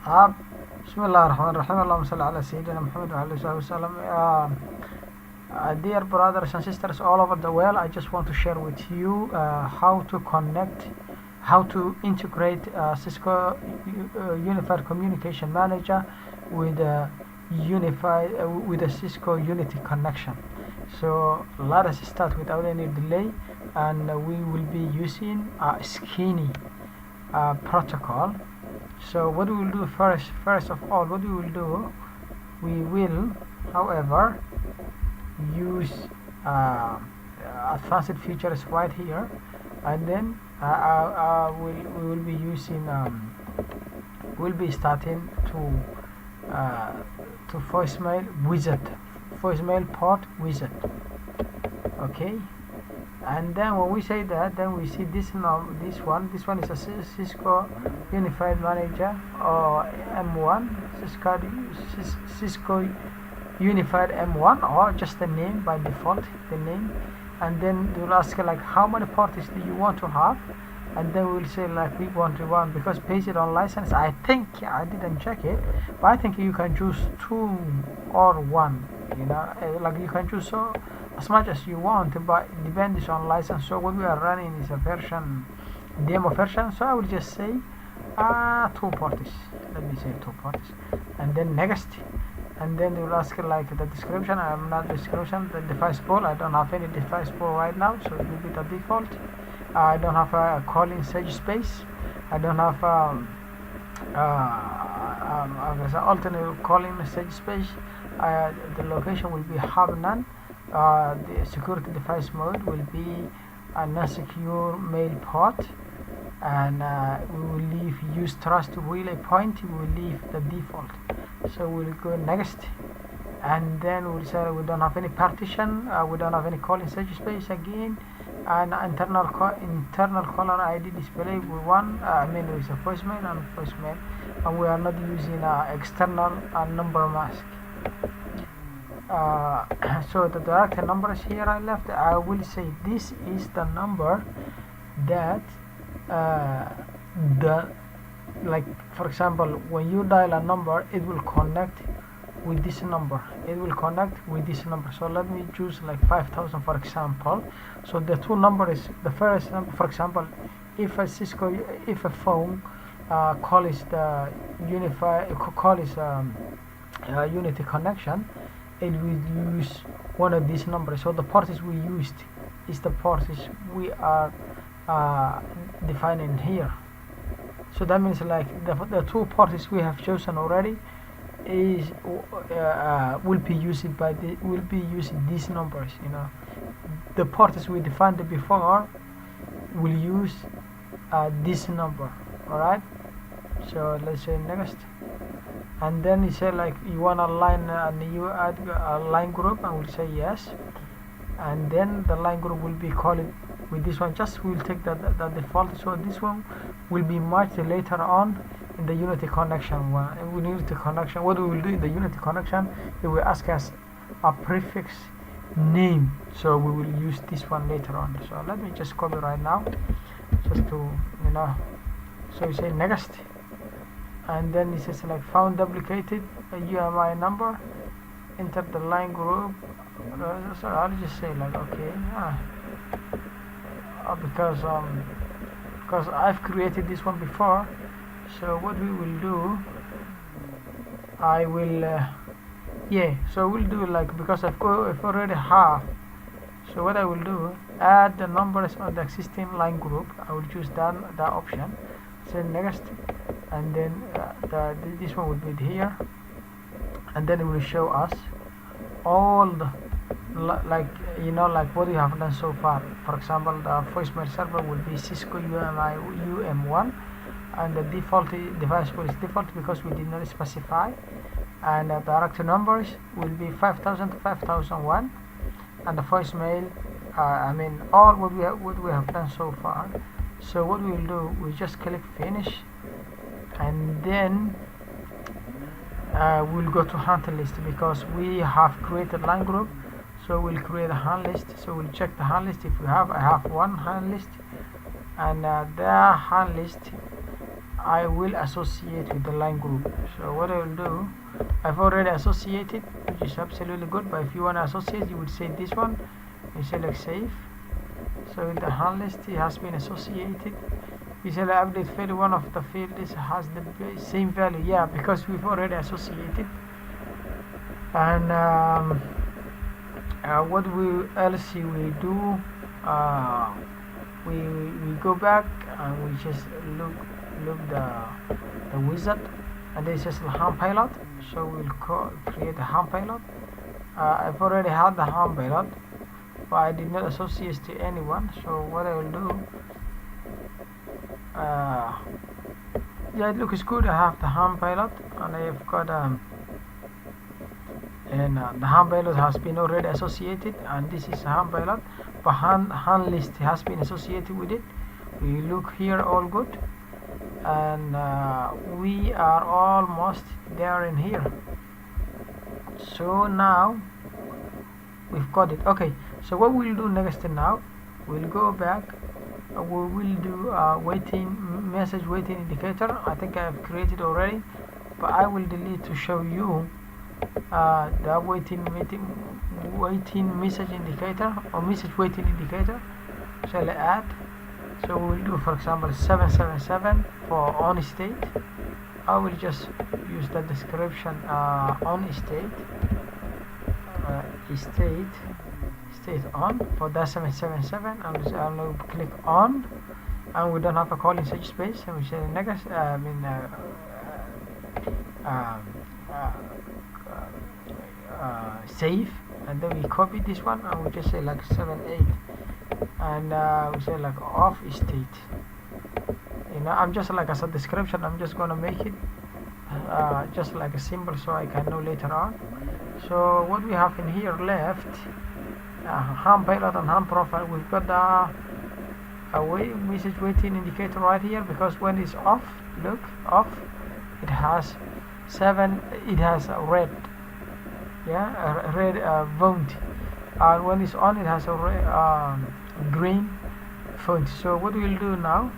بسم الله الرحمن الرحيم. اللهم صل على سيدنا محمد وعلى آله وسلم. Dear brothers and sisters all over the world, I just want to share with you how to connect, how to integrate Cisco Unified Communication Manager with a Cisco Unity connection. So let us start without any delay, and we will be using a skinny protocol. So what we will do first of all, what we will do, we will, however, use advanced features right here, and then we will be using we'll be starting to voicemail port wizard. Okay, and then when we say that, then we see this one is a Cisco Unified Manager, or M1, Cisco Unified M1, or just the name by default, the name. And then they'll ask like how many ports do you want to have, and then we'll say like we want one, because based on license, I think I didn't check it, but I think you can choose 2 or 1, like you can choose so as much as you want, but it depends on license. So what we are running is a demo version, so I will just say 2 ports. Let me say 2 ports, and then next. And then they will ask like the description. I'm not description, the device pool. I don't have any device pool right now, so it will be the default. I don't have a calling sage space. I don't have alternate calling sage space. The location will be have none. The security device mode will be a non-secure mail port, and we will leave use trust relay point. We will leave the default. So we'll go next, and then we'll say we don't have any partition, we don't have any calling sage space again, and internal caller ID display with one. With a voicemail, and we are not using external number mask. So the direct numbers here I left. I will say this is the number that like for example, when you dial a number, it will connect with this number. So let me choose like 5000 for example. So the 2 numbers, the first number, for example, if a phone calls the Unity connection, it will use one of these numbers. So the ports we used is the ports we are defining here. So that means like the 2 ports we have chosen already will be using these numbers. The ports we defined before will use this number. All right. So let's say next, and then you say like you want to add a line group, and we'll say yes, and then the line group will be called with this one. Just we'll take the default, so this one will be merged later on in the Unity connection one. And we need the connection. What we will do in the Unity connection, it will ask us a prefix name, so we will use this one later on. So let me just copy right now, just to so you say next, and then it says like found duplicated UMI number, enter the line group. So I'll just say like okay, because I've created this one before. So what we will do, I will so we'll do like, because I've already have. So what I will do, add the numbers on the existing line group. I will choose that option, say next, and then this one will be here, and then it will show us all the like what we have done so far. For example, the voicemail server will be Cisco UM1, and the default device pool is default because we did not specify, and the direct numbers will be 5000 to 5001, and the voicemail all what we have done so far. So what we will do, we just click finish, and then we'll go to hand list, because we have created line group. So we'll create a hand list. So we'll check the hand list. If I have one hand list, and the hand list I will associate with the line group. So what I will do, I've already associated, which is absolutely good, but if you want to associate, you would say this one and select save. So in the hand list it has been associated. You select update field, one of the fields has the same value, yeah, because we've already associated. And what else we do, we go back and we just look the wizard, and this is the hand pilot. So we'll create a hand pilot. I've already had the hand pilot, but I did not associate to anyone. So what I will do, yeah, it looks good. I have the hand pilot, and I have got the hand pilot has been already associated, and this is a hand pilot, but hand list has been associated with it. We look here, all good, and we are almost there in here. So now we've got it. Okay, so what we'll do next now, we'll go back. We will do message waiting indicator. I think I have created already, but I will delete to show you the waiting message indicator or message waiting indicator. Shall I add? So we'll do, for example, 777 for on state. I will just use the description on state, state on for that 777, and I'll click on, and we don't have a calling such space, and we say next save, and then we copy this one and we just say like 78, and we say like off state. I'm just like, as a description, I'm just gonna make it just like a symbol so I can know later on. So what we have in here left, hand pilot and hand profile, we've got the message waiting indicator right here, because when it's off, look, off, it has a red, yeah, a red font, and when it's on, it has a red, green font. So what we'll do now,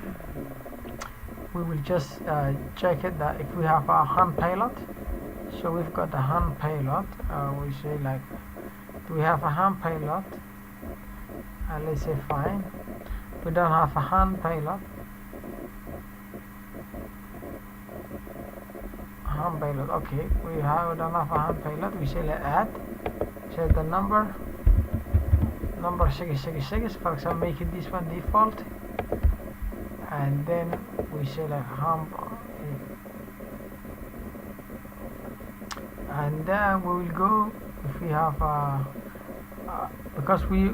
we will just check it that if we have a hand pilot. So we've got the hand pilot. We say like, do we have a hand pilot? Let's say fine. We don't have a hand pilot. Hand pilot. Okay, we don't have a hand pilot. We say like add. Set the number 666. For example, make it this one default. And then we say like hand, and then we will go, if we have because we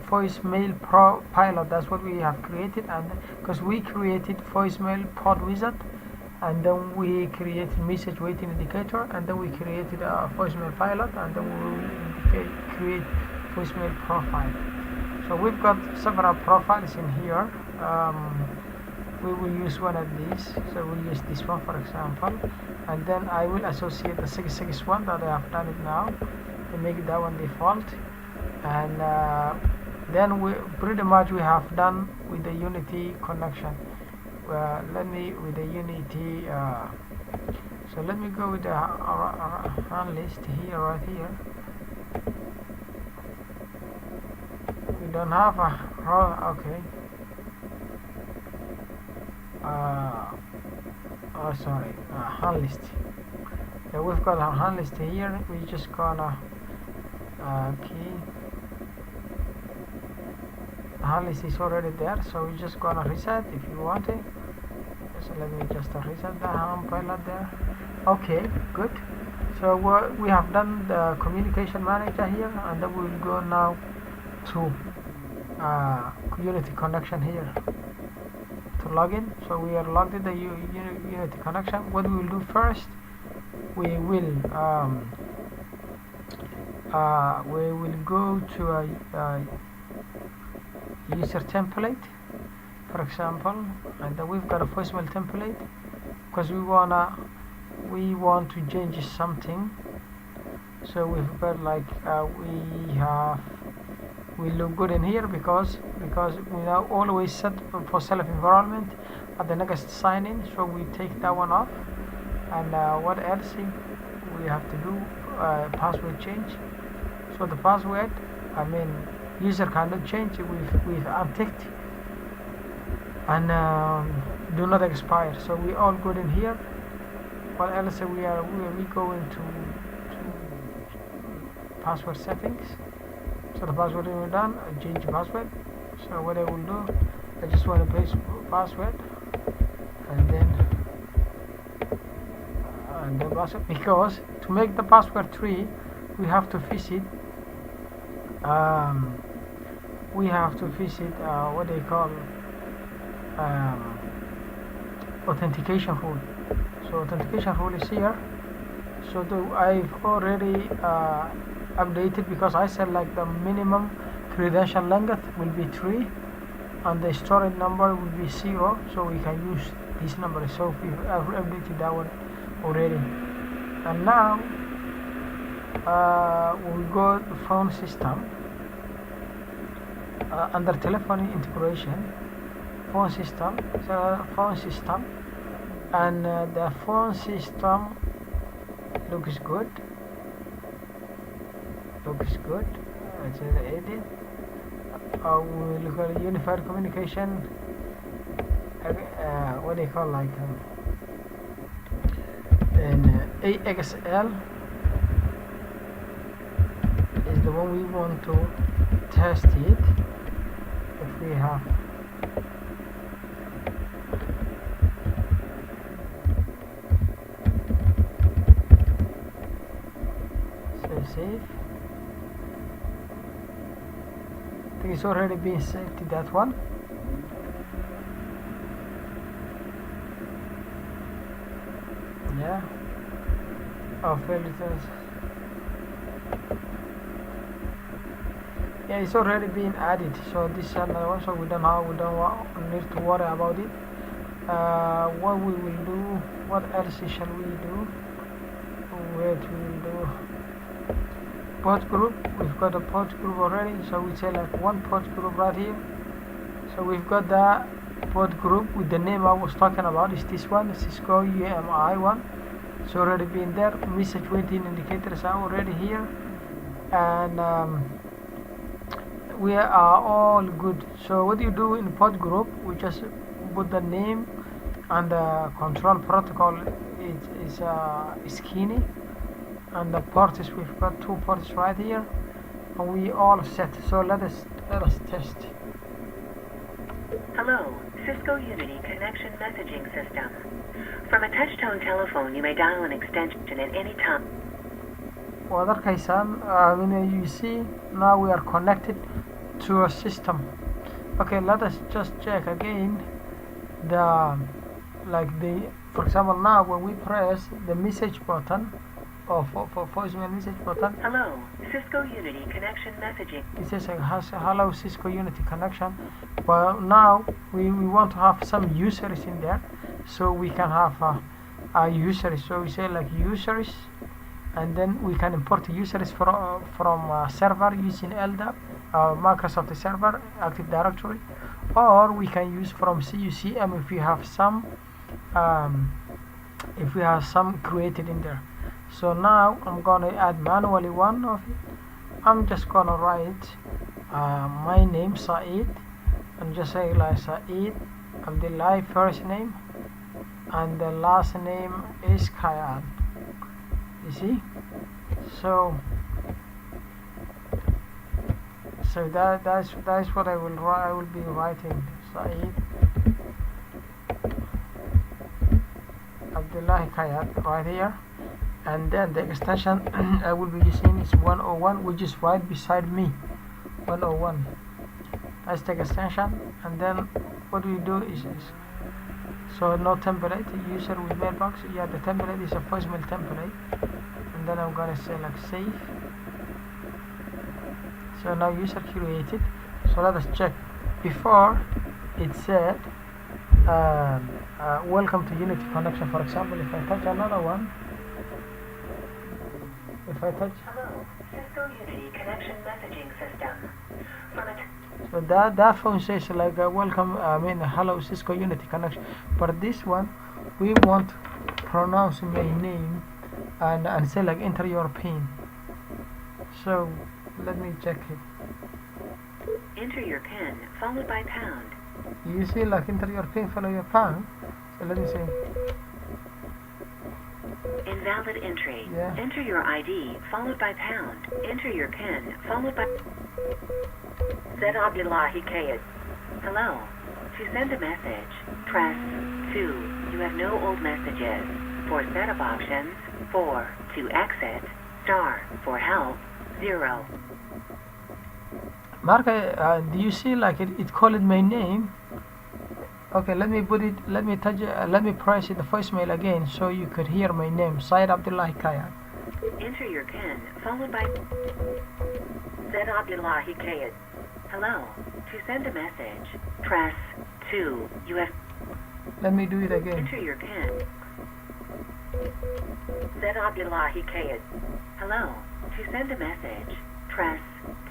voicemail pro pilot, that's what we have created, and because we created voicemail pod wizard, and then we created message waiting indicator, and then we created a voicemail pilot, and then we will create voicemail profile. So we've got several profiles in here. We will use one of these, so we'll use this one for example, and then I will associate the 661 that I have done it now to make that one default, and then we pretty much we have done with the Unity connection. With the Unity, so let me go with the hand list here, right here. We don't have a okay. Sorry, hand list. Yeah, we've got a hand list here. We're just gonna key. The hand list is already there, so we're just gonna reset if you want it. So let me just reset the hand pilot there. Okay, good. So we have done the communication manager here, and then we'll go now to Unity connection here. Login. So we are logged in the Unity connection. What we will do first, we will go to a user template, for example, and then we've got a voicemail template because we want to change something. So we've got like we look good in here because we now always set for self environment. at the next sign in, so we take that one off. And what else we have to do? Password change. So the password, user cannot change it with unticked, and do not expire. So we all good in here. What else we go into password settings. So the password is done. I change the password. So what I will do, I just want to paste password and then the password, because to make the password 3 we have to visit what they call authentication rule. So authentication rule is here. So I've already updated, because I said like the minimum credential length will be 3 and the storage number will be 0, so we can use this number. So we've updated that one already. And now we go to phone system, under telephony integration, phone system. So phone system, and the phone system looks good. It's edit. We look at unified communication. What they call like an AXL is the one we want to test it. If we have save. I think it's already been saved to that one. Yeah. Oh, filters. Yeah, it's already been added. So this is another one. So we don't need to worry about it. What we will do? What else shall we do? Wait, we will do port group. We've got a port group already, so we say like one port group right here. So we've got the port group with the name I was talking about. Is this one, the Cisco UMI one. It's already been there. Message waiting indicators are already here, and we are all good. So what you do in port group, we just put the name and the control protocol is skinny. And the ports, we've got 2 ports right here, and we all set. So let us test. Hello, Cisco Unity Connection Messaging System. From a touch-tone telephone, you may dial an extension at any time. Waad arkaysaan, you see now we are connected to a system. Okay, let us just check again for example, now when we press the message button, or for voicemail message button. Hello, Cisco Unity Connection Messaging. It says hello Cisco Unity Connection. Well, now we want to have some users in there, so we can have a users. So we say like users, and then we can import users from server using LDAP, Microsoft server Active Directory, or we can use from CUCM if we have some created in there. So now I'm gonna add manually one of it. I'm just gonna write my name Saeed, and just say like Saeed Abdullah first name, and the last name is Kayal. You see? So that's what I will be writing. Saeed Abdullah Kayal right here. And then the extension I will be using is 101, which is right beside me. 101. That's the extension. And then what we do is so no template, user with mailbox. Yeah, the template is a voicemail template. And then I'm gonna say like save. So now user created. So let us check. Before it said welcome to Unity Connection. For example, if I touch another one. If I touch Hello, Cisco Unity Connection Messaging System. So that phone says like welcome, hello Cisco Unity connection. But this one, we want to pronounce my name and say like enter your PIN. So let me check it. Enter your PIN followed by pound. You see like enter your PIN follow your pound. So let me see. Invalid entry. Yeah. Enter your ID followed by pound. Enter your PIN followed by Said Abdullahi Kayed. Hello. To send a message, press 2. You have no old messages. For setup options, 4. To exit, star. For help, 0. Mark, do you see like it called my name? Okay, let me put it. Let me touch. Let me press it the voicemail again so you could hear my name. Said Abdullahi Kayed. Enter your PIN followed by Said Abdullahi Kayed. Hello. To send a message, press 2. You have. Let me do it again. Enter your PIN. Said Abdullahi Kayed. Hello. To send a message, press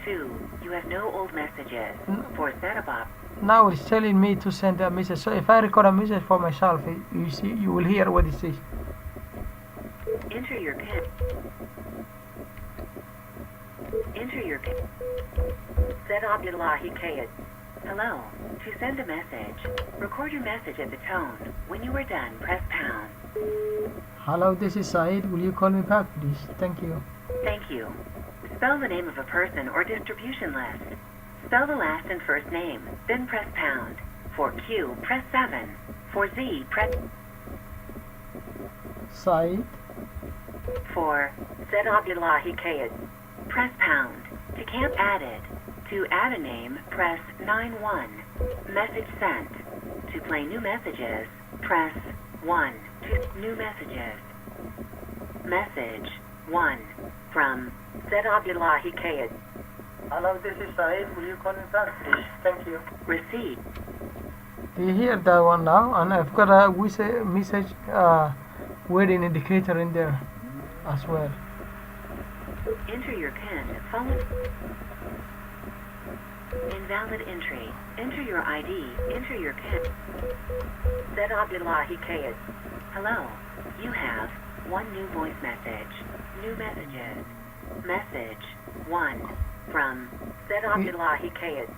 2. You have no old messages. For setup op. Now it's telling me to send a message. So if I record a message for myself, you see, you will hear what it says. Enter your PIN. Enter your PIN. Said Abdullahi Kayed. Hello. To send a message, record your message at the tone. When you are done, press pound. Hello, this is Said. Will you call me back, please? Thank you. Thank you. Spell the name of a person or distribution list. Spell the last and first name, then press pound. For Q, press 7. For Z, press... Said. For Said Abdullahi Kayed, press pound. To camp added. To add a name, press 9-1. Message sent. To play new messages, press 1. To new messages. Message 1 from Said Abdullahi Kayed. Hello, this is Said. Will you call me back, please? Thank you. Receipt. Do you hear that one now? And I've got a message waiting indicator in there as well. Enter your PIN. Follow. Invalid entry. Enter your ID. Enter your PIN. Said Abdullahi Kayed. Hello. You have one new voice message. New messages. Message 1 from Said Abdullahi Kayed.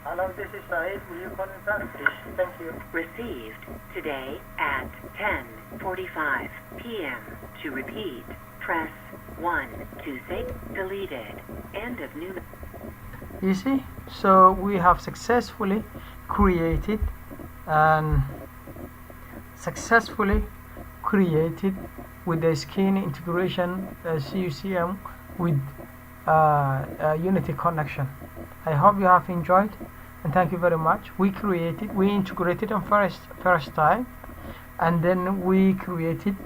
Hello, this is Said. Will you call me back, please? Thank you. Received today at 10:45 p.m. To repeat, press 1 to say deleted. End of new. You see, so we have successfully created with the skin integration CUCM with Unity connection. I hope you have enjoyed, and thank you very much. We integrated on first time, and then we created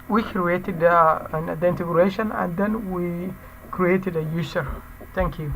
the integration, and then we created a user. Thank you.